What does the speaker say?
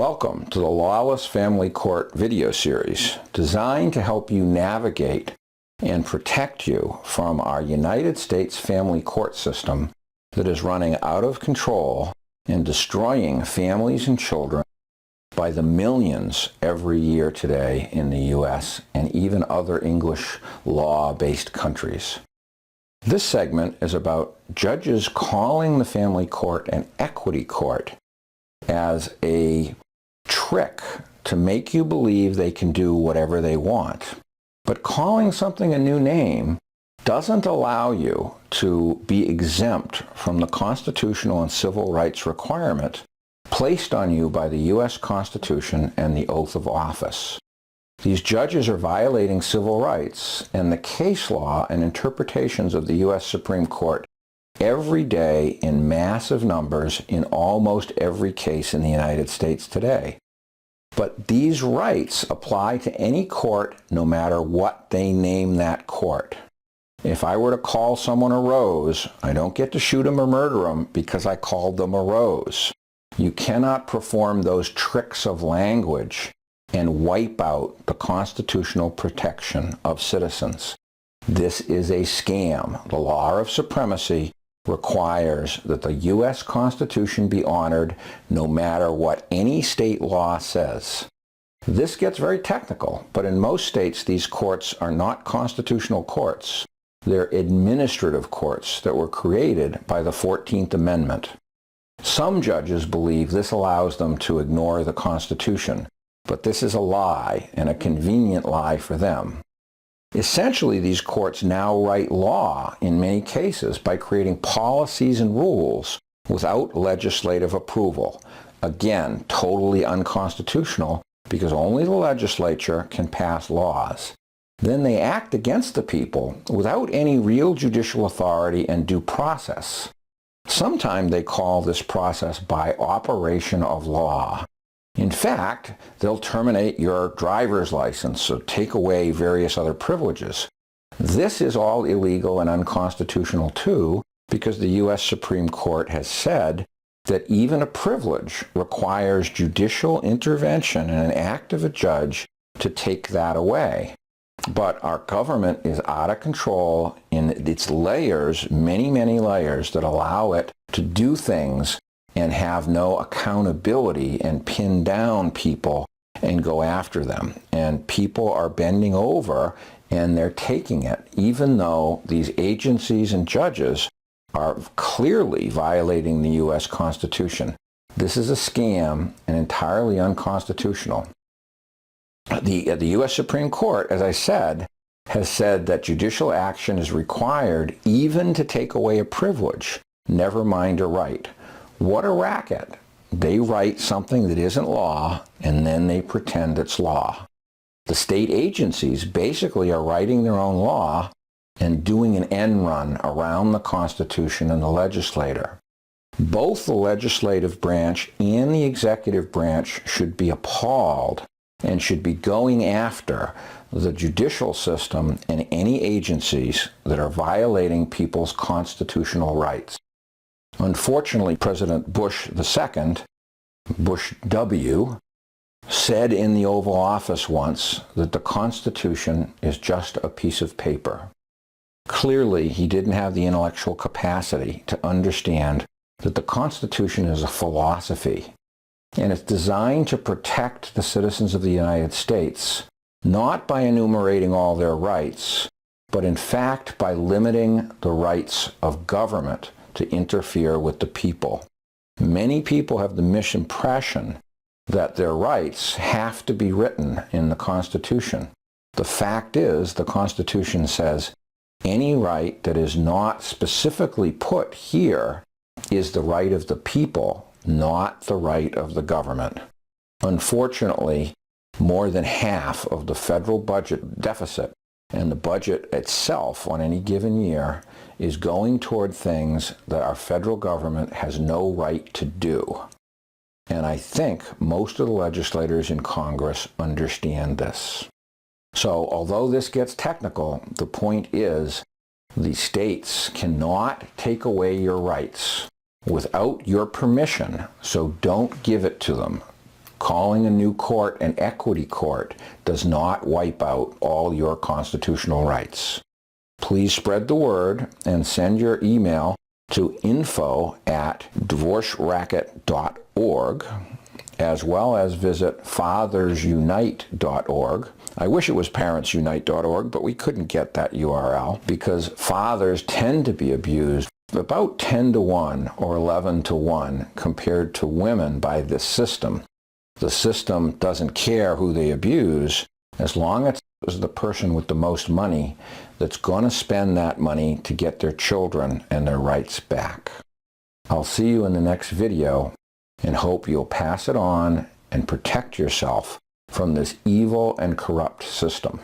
Welcome to the Lawless Family Court video series, designed to help you navigate and protect you from our United States family court system that is running out of control and destroying families and children by the millions every year today in the U.S. and even other English law-based countries. This segment is about judges calling the family court an equity court as a trick to make you believe they can do whatever they want. But calling something a new name doesn't allow you to be exempt from the constitutional and civil rights requirement placed on you by the U.S. Constitution and the oath of office. These judges are violating civil rights, and the case law and interpretations of the U.S. Supreme Court every day in massive numbers in almost every case in the United States today. But these rights apply to any court no matter what they name that court. If I were to call someone a rose, I don't get to shoot them or murder them because I called them a rose. You cannot perform those tricks of language and wipe out the constitutional protection of citizens. This is a scam. The Law of Supremacy requires that the U.S. Constitution be honored no matter what any state law says. This gets very technical, but in most states these courts are not constitutional courts. They're administrative courts that were created by the 14th Amendment. Some judges believe this allows them to ignore the Constitution, but this is a lie, and a convenient lie for them. Essentially, these courts now write law in many cases by creating policies and rules without legislative approval. Again, totally unconstitutional because only the legislature can pass laws. Then they act against the people without any real judicial authority and due process. Sometimes they call this process by operation of law. In fact, they'll terminate your driver's license or take away various other privileges. This is all illegal and unconstitutional too, because the U.S. Supreme Court has said that even a privilege requires judicial intervention and an act of a judge to take that away. But our government is out of control in its layers, many layers, that allow it to do things and have no accountability and pin down people and go after them. And people are bending over and they're taking it, even though these agencies and judges are clearly violating the U.S. Constitution. This is a scam and entirely unconstitutional. The U.S. Supreme Court, as I said, has said that judicial action is required even to take away a privilege, never mind a right. What a racket. They write something that isn't law, and then they pretend it's law. The state agencies basically are writing their own law and doing an end run around the Constitution and the legislator. Both the legislative branch and the executive branch should be appalled and should be going after the judicial system and any agencies that are violating people's constitutional rights. Unfortunately, President Bush II, Bush W., said in the Oval Office once that the Constitution is just a piece of paper. Clearly, he didn't have the intellectual capacity to understand that the Constitution is a philosophy, and it's designed to protect the citizens of the United States, not by enumerating all their rights, but in fact by limiting the rights of government to interfere with the people. Many people have the misimpression that their rights have to be written in the Constitution. The fact is, the Constitution says any right that is not specifically put here is the right of the people, not the right of the government. Unfortunately, more than half of the federal budget deficit and the budget itself on any given year is going toward things that our federal government has no right to do. And I think most of the legislators in Congress understand this. So although this gets technical, the point is the states cannot take away your rights without your permission, so don't give it to them. calling a new court an equity court does not wipe out all your constitutional rights. Please spread the word and send your email to info@divorceracket.org, as well as visit fathersunite.org. I wish it was parentsunite.org, but we couldn't get that URL because fathers tend to be abused about 10 to 1 or 11 to 1 compared to women by this system. The system doesn't care who they abuse as long as it's the person with the most money that's going to spend that money to get their children and their rights back. I'll see you in the next video and hope you'll pass it on and protect yourself from this evil and corrupt system.